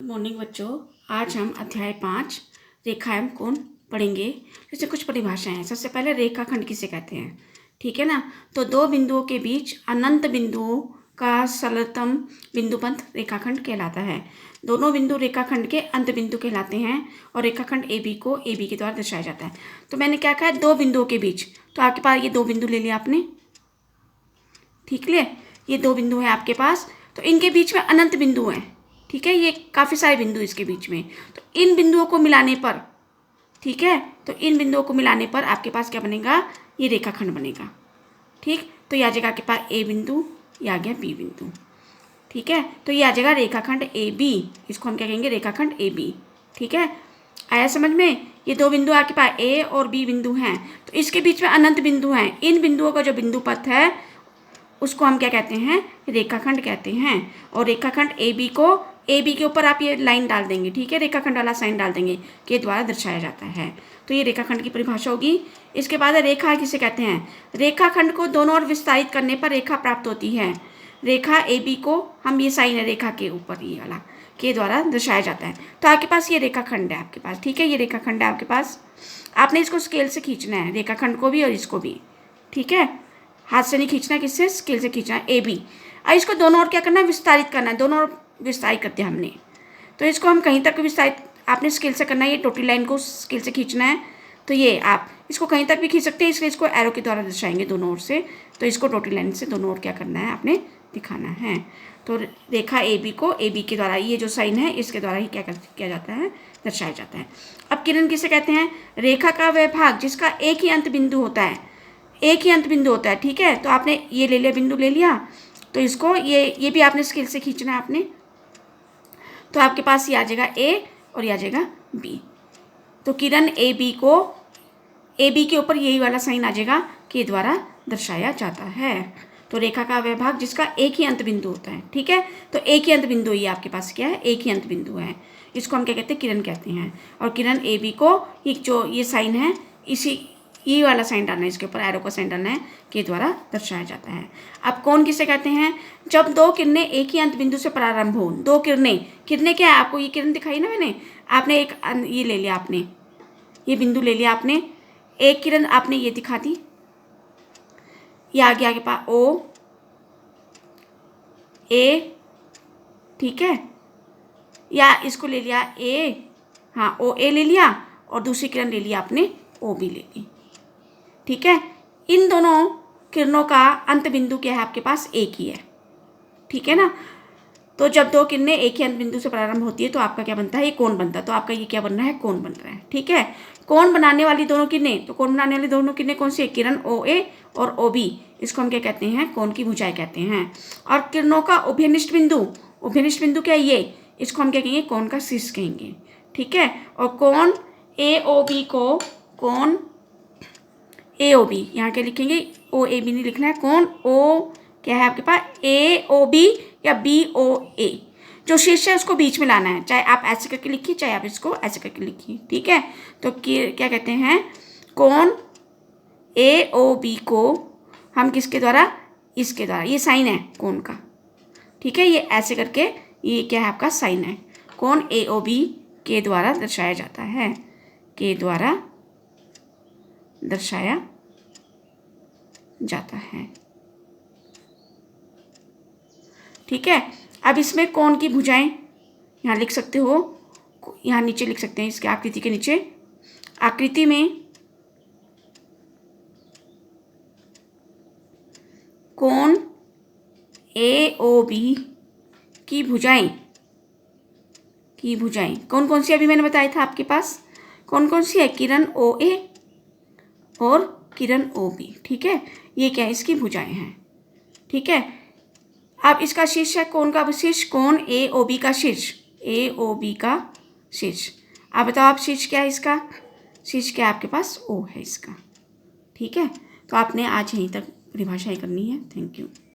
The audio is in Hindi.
मॉर्निंग बच्चों, आज हम अध्याय 5 रेखा एवं कोण पढ़ेंगे। जैसे कुछ परिभाषाएं हैं। सबसे पहले रेखाखंड किसे कहते हैं, ठीक है ना। तो दो बिंदुओं के बीच अनंत बिंदुओं का सरलतम बिंदुपथ रेखाखंड कहलाता है। दोनों बिंदु रेखाखंड के अंत बिंदु कहलाते हैं और रेखाखंड ए बी को ए बी के द्वारा दर्शाया जाता है। तो मैंने क्या कहा, दो बिंदुओं के बीच, तो आपके पास ये दो बिंदु ले लिया आपने, ठीक है। ये दो बिंदु है आपके पास, तो इनके बीच में अनंत बिंदु हैं, ठीक है। ये काफ़ी सारे बिंदु इसके बीच में, तो इन बिंदुओं को मिलाने पर, ठीक है, तो इन बिंदुओं को मिलाने पर आपके पास क्या बनेगा, ये रेखाखंड बनेगा, ठीक। तो ये आ जाएगा आपके पास ए बिंदु, ये आ गया बी बिंदु, ठीक है। तो ये आ जाएगा रेखाखंड ए बी, इसको हम क्या कहेंगे, रेखाखंड ए बी, ठीक है। आया समझ में। ये दो बिंदु आपके पास ए और बी बिंदु हैं, तो इसके बीच में अनंत बिंदु हैं। इन बिंदुओं का जो बिंदु पथ है उसको हम क्या कहते हैं, रेखाखंड कहते हैं। और रेखाखंड ए बी को, ए बी के ऊपर आप ये लाइन डाल देंगे, ठीक है, रेखाखंड वाला साइन डाल देंगे, के द्वारा दर्शाया जाता है। तो ये रेखाखंड की परिभाषा होगी। इसके बाद रेखा किसे कहते हैं, रेखाखंड को दोनों ओर विस्तारित करने पर रेखा प्राप्त होती है। रेखा ए बी को हम, ये साइन है रेखा के ऊपर, ये वाला के द्वारा दर्शाया जाता है। तो आपके पास ये रेखाखंड है आपके पास, ठीक है, ये रेखाखंड है आपके पास। आपने इसको स्केल से खींचना है, रेखाखंड को भी और इसको भी, ठीक है। हाथ से नहीं खींचना, किससे, स्केल से खींचना है, ए बी। और इसको दोनों ओर क्या करना है, विस्तारित करना है, दोनों ओर विस्तारित करते हैं हमने। तो इसको हम कहीं तक विस्तारित आपने स्केल से करना है, ये टोटल लाइन को स्केल से खींचना है। तो ये आप इसको कहीं तक भी खींच सकते हैं, इसलिए इसको एरो के द्वारा दर्शाएंगे दोनों ओर से। तो इसको टोटल लाइन से दोनों ओर क्या करना है, आपने दिखाना है। तो रेखा ए बी को ए बी के द्वारा, ये जो साइन है इसके द्वारा ही क्या किया जाता है, दर्शाया जाता है। अब किरण किसे कहते हैं, रेखा का वह भाग जिसका एक ही अंत बिंदु होता है, एक ही अंत बिंदु होता है, ठीक है। तो आपने ये ले लिया, बिंदु ले लिया, तो इसको ये भी आपने स्केल से खींचना है आपने। तो आपके पास ये आ जाएगा ए और ये आ जाएगा बी। तो किरण ए बी को, ए बी के ऊपर यही वाला साइन आ जाएगा, के द्वारा दर्शाया जाता है। तो रेखा का वह भाग जिसका एक ही अंत बिंदु होता है, ठीक है। तो एक ही अंत बिंदु, ये आपके पास क्या है, एक ही अंत बिंदु है, इसको हम क्या कहते हैं, किरण कहते हैं। और किरण ए बी को, ये जो ये साइन है, इसी ये वाला साइन डालना है, इसके ऊपर एरो का साइन डालना है, के द्वारा दर्शाया जाता है। अब कोण किसे कहते हैं, जब दो किरणें एक ही अंत बिंदु से प्रारंभ हो। दो किरणें, किरणें क्या है, आपको ये किरण दिखाई ना मैंने, आपने एक ये ले लिया, आपने ये बिंदु ले लिया, आपने एक किरण आपने ये दिखा दी, ये आ गया आपके पास ओ ए, ठीक है, या इसको ले लिया ए, हाँ ओ ए ले लिया, और दूसरी किरण ले लिया आपने ओ बी ले ली, ठीक है। इन दोनों किरणों का अंत बिंदु क्या है, आपके पास एक ही है, ठीक है ना। तो जब दो किरणें एक ही अंत बिंदु से प्रारंभ होती है तो आपका क्या बनता है, ये कोण बनता है। तो आपका ये क्या बन रहा है, कोण बन रहा है, ठीक है। कोण बनाने वाली दोनों किरणें, तो कोण बनाने वाली दोनों किरणें कौन सी है, किरण ओ ए और ओ बी, इसको हम क्या कहते हैं, कोण की भुजाएं कहते हैं। और किरणों का उभयनिष्ठ बिंदु, उभयनिष्ठ बिंदु क्या है, ये, इसको हम क्या कहेंगे, कोण का शीर्ष कहेंगे, ठीक है। और कोण ए ओ बी को, कोण ए ओ बी, यहाँ क्या लिखेंगे, ओ ए बी नहीं लिखना है, कौन ओ क्या है आपके पास, ए ओ बी या बी ओ ए, जो शीर्ष है उसको बीच में लाना है, चाहे आप ऐसे करके लिखिए चाहे आप इसको ऐसे करके लिखिए, ठीक है। तो क्या कहते हैं, कौन ए ओ बी को हम किसके द्वारा, इसके द्वारा, ये साइन है कौन का, ठीक है, ये ऐसे करके, ये क्या है आपका साइन है, कौन ए ओ बी के द्वारा दर्शाया जाता है, के द्वारा दर्शाया जाता है, ठीक है। अब इसमें कोण की भुजाएं यहाँ लिख सकते हो, यहाँ नीचे लिख सकते हैं, इसके आकृति के नीचे, आकृति में कोण ए ओ बी की भुजाएं, कौन कौन सी अभी मैंने बताया था आपके पास, कौन कौन सी है, किरण ओ ए और किरण ओ बी, ठीक है। ये क्या है, इसकी भुजाएं हैं, ठीक है। अब इसका शीर्ष है, कोण का शीर्ष, कोण ए ओ बी का शीर्ष, ए ओ बी का शीर्ष। अब बताओ आप, शीर्ष क्या है इसका, शीर्ष क्या है आपके पास, ओ है इसका, ठीक है। तो आपने आज यहीं तक परिभाषाएं करनी है। Thank you.